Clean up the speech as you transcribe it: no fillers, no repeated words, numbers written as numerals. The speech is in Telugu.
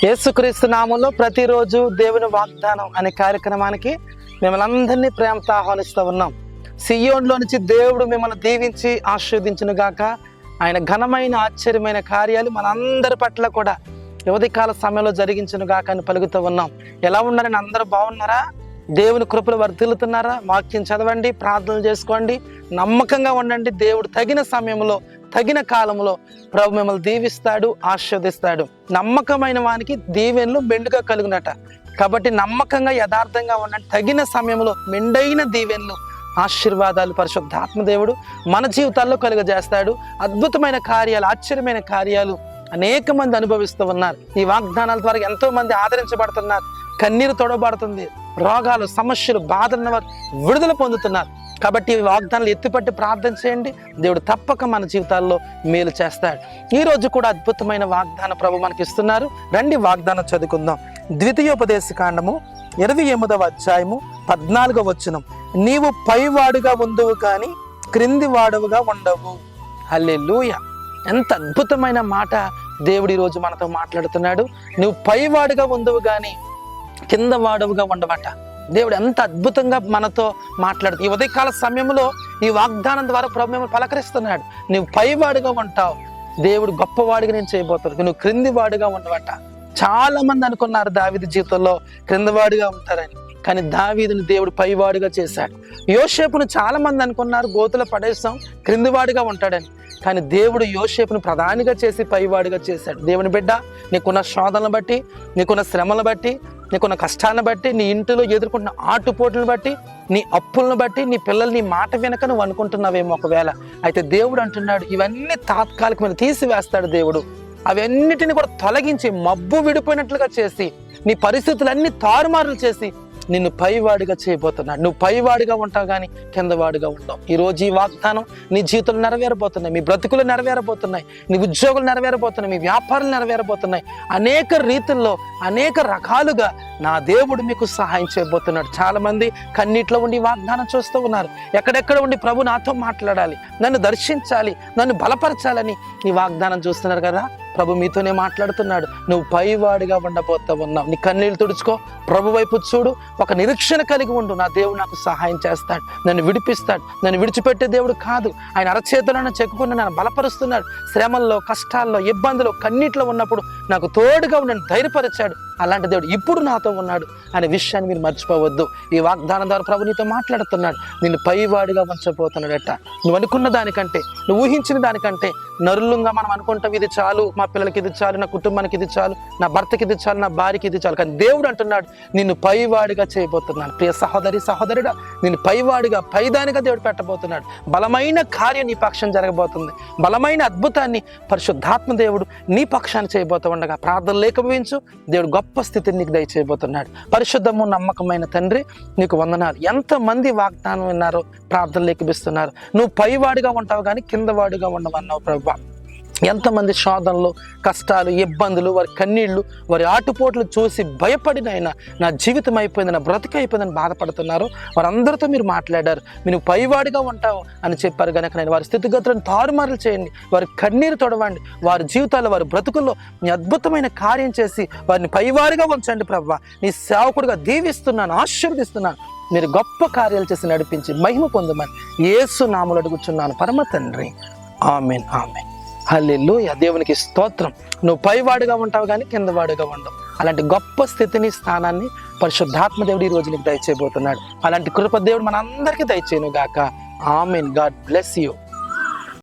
యేసుక్రీస్తు నామంలో ప్రతిరోజు దేవుని వాగ్దానం అనే కార్యక్రమానికి మిమ్మల్ని అందరినీ ప్రేమతో ఆహ్వానిస్తూ ఉన్నాం. సియోన్లో నుంచి దేవుడు మిమ్మల్ని దీవించి ఆశీర్వదించును గాక. ఆయన ఘనమైన ఆశ్చర్యమైన కార్యాలు మనందరి పట్ల కూడా ఉదయకాల సమయంలో జరిగించును గాక అని పలుకుతూ ఉన్నాం. ఎలా ఉన్నారని అందరూ బాగున్నారా? దేవుని కృపలు వర్ధిల్లుతున్నారా? వాక్యం చదవండి, ప్రార్థనలు చేసుకోండి, నమ్మకంగా ఉండండి. దేవుడు తగిన సమయంలో తగిన కాలంలో ప్రభు మిమ్మల్ని దీవిస్తాడు, ఆశీర్వదిస్తాడు. నమ్మకమైన వానికి దీవెనలు మెండుగా కలుగునట. కాబట్టి నమ్మకంగా యథార్థంగా ఉండండి. తగిన సమయంలో మెండైన దీవెనలు ఆశీర్వాదాలు పరిశుద్ధాత్మ దేవుడు మన జీవితాల్లో కలుగజేస్తాడు. అద్భుతమైన కార్యాలు, ఆశ్చర్యమైన కార్యాలు అనేక మంది అనుభవిస్తూ ఉన్నారు. ఈ వాగ్దానాల ద్వారా ఎంతో మంది ఆదరించబడుతున్నారు. కన్నీరు తొడబడుతుంది. రోగాలు, సమస్యలు, బాధలను వారు విడుదల పొందుతున్నారు. కాబట్టి ఈ వాగ్దానాలు ఎత్తిపట్టి ప్రార్థన చేయండి. దేవుడు తప్పక మన జీవితాల్లో మేలు చేస్తాడు. ఈ రోజు కూడా అద్భుతమైన వాగ్దాన ప్రభు మనకి ఇస్తున్నారు. రండి వాగ్దానం చదువుకుందాం. ద్వితీయోపదేశ కాండము 28వ అధ్యాయము 14వ వచనం. నీవు పైవాడుగా ఉండువు కానీ క్రింది వాడవుగా ఉండవు. హల్లెలూయా! ఎంత అద్భుతమైన మాట దేవుడు ఈరోజు మనతో మాట్లాడుతున్నాడు. నువ్వు పైవాడుగా ఉండువు కానీ కింద వాడవుగా ఉండవట. దేవుడు ఎంత అద్భుతంగా మనతో మాట్లాడుతూ ఈ ఉదయకాల సమయంలో ఈ వాగ్దానం ద్వారా ప్రభు మిమ్మల్ని పలకరిస్తున్నాడు. నువ్వు పైవాడుగా ఉంటావు, దేవుడు గొప్పవాడిగా నేను చేయబోతున్నాడు. నువ్వు క్రింది వాడుగా ఉండవట. చాలా మంది అనుకున్నారు దావీదు జీవితంలో క్రిందవాడిగా ఉంటారని, కానీ దావీదుని దేవుడు పైవాడుగా చేశాడు. యోసేపును చాలా మంది అనుకున్నారు గోతులో పడేస్తాం, క్రిందివాడిగా ఉంటాడని, కానీ దేవుడు యోసేపును ప్రధానిగా చేసి పైవాడిగా చేశాడు. దేవుని బిడ్డ, నీకున్న శోధనలు బట్టి, నీకున్న శ్రమలను బట్టి, నీకున్న కష్టాన్ని బట్టి, నీ ఇంటిలో ఎదుర్కొంటున్న ఆటుపోట్లను బట్టి, నీ అప్పులను బట్టి, నీ పిల్లలు నీ మాట వెనక నువ్వు అనుకుంటున్నావేమో ఒకవేళ. అయితే దేవుడు అంటున్నాడు ఇవన్నీ తాత్కాలికమైన తీసివేస్తాడు దేవుడు. అవన్నిటిని కూడా తొలగించి మబ్బు విడిపోయినట్లుగా చేసి నీ పరిస్థితులన్నీ తారుమారులు చేసి నిన్ను పైవాడిగా చేయబోతున్నాడు. నువ్వు పైవాడిగా ఉంటావు కానీ కిందవాడిగా ఉంటావు. ఈరోజు ఈ వాగ్దానం నీ జీవితంలో నెరవేరబోతున్నాయి, మీ బ్రతుకులు నెరవేరబోతున్నాయి, నీ ఉద్యోగులు నెరవేరబోతున్నాయి, మీ వ్యాపారాలు నెరవేరబోతున్నాయి. అనేక రీతుల్లో అనేక రకాలుగా నా దేవుడు మీకు సహాయం చేయబోతున్నాడు. చాలా మంది కన్నీటిలో ఉండి వాగ్దానం చూస్తూ ఉన్నారు. ఎక్కడెక్కడ ఉండి ప్రభు నాతో మాట్లాడాలి, నన్ను దర్శించాలి, నన్ను బలపరచాలని ఈ వాగ్దానం చూస్తున్నారు కదా. ప్రభు మీతోనే మాట్లాడుతున్నాడు. నువ్వు పైవాడిగా ఉండబోతా ఉన్నావు. నీ కన్నీళ్ళు తుడుచుకో, ప్రభు వైపు చూడు, ఒక నిరీక్షణ కలిగి ఉండు. నా దేవుడు నాకు సహాయం చేస్తాడు, నన్ను విడిపిస్తాడు. నన్ను విడిచిపెట్టే దేవుడు కాదు. ఆయన అరచేతులను చెక్కుకుని నన్ను బలపరుస్తున్నాడు. శ్రమల్లో, కష్టాల్లో, ఇబ్బందులు, కన్నీటిలో ఉన్నప్పుడు నాకు తోడుగా నన్ను ధైర్యపరిచాడు. అలాంటి దేవుడు ఇప్పుడు నాతో ఉన్నాడు అనే విషయాన్ని మీరు మర్చిపోవద్దు. ఈ వాగ్దానం ద్వారా ప్రభు నీతో మాట్లాడుతున్నాడు. నిన్ను పైవాడిగా ఉంచబోతున్నాడట. నువ్వు అనుకున్న దానికంటే, నువ్వు ఊహించిన దానికంటే నరులంగా మనం అనుకుంటాం ఇది చాలు, మా పిల్లలకి ఇది చాలు, నా కుటుంబానికి ఇది చాలు, నా భర్తకి ఇది చాలు, నా భార్యకి ఇది చాలు. కానీ దేవుడు అంటున్నాడు నిన్ను పైవాడిగా చేయబోతున్నాడు. ప్రియ సహోదరి, సహోదరుడా, నిన్ను పైవాడిగా, పైదానిగా దేవుడు పెట్టబోతున్నాడు. బలమైన కార్యం నీ పక్షం జరగబోతుంది. బలమైన అద్భుతాన్ని పరిశుద్ధాత్మ దేవుడు నీ పక్షాన్ని చేయబోతూ ఉండగా ప్రార్థన లేకపోయించు. దేవుడు గొప్ప స్థితిని నీకు దయచేయబోతున్నాడు. పరిశుద్ధము నమ్మకమైన తండ్రి, నీకు వందనాలు. ఎంతమంది వాగ్దానం విన్నారో ప్రార్థన లేఖిస్తున్నారు. నువ్వు పైవాడిగా ఉంటావు కానీ కిందవాడిగా ఉండవన్నావు ప్రభు. ఎంతమంది శోధనలు, కష్టాలు, ఇబ్బందులు, వారి కన్నీళ్లు, వారి ఆటుపోట్లు చూసి భయపడినైనా నా జీవితం అయిపోయింది, నా బ్రతిక అయిపోయిందని బాధపడుతున్నారు. వారందరితో మీరు మాట్లాడారు. మీరు పైవాడిగా ఉంటావు అని చెప్పారు కనుక నేను వారి స్థితిగతులను తారుమారులు చేయండి, వారి కన్నీరు తొడవండి, వారి జీవితాల్లో, వారి బ్రతుకుల్లో నీ అద్భుతమైన కార్యం చేసి వారిని పైవాడిగా ఉంచండి ప్రభువా. నీ సేవకుడిగా దీవిస్తున్నాను, ఆశీర్వదిస్తున్నాను. మీరు గొప్ప కార్యాలు చేసి నడిపించి మహిమ పొందమని యేసు నామములో అడుగుచున్నాను పరమ తండ్రి. ఆమేన్, ఆమేన్. హల్లెలూయా! దేవునికి స్తోత్రం. నువ్వు పైవాడుగా ఉంటావు కానీ కిందవాడుగా ఉండవు. అలాంటి గొప్ప స్థితిని, స్థానాన్ని పరిశుద్ధాత్మ దేవుడు ఈ రోజు నీకు దయచేయబోతున్నాడు. అలాంటి కృప దేవుడు మనందరికీ దయచేయును గాక. ఆమేన్. God bless you.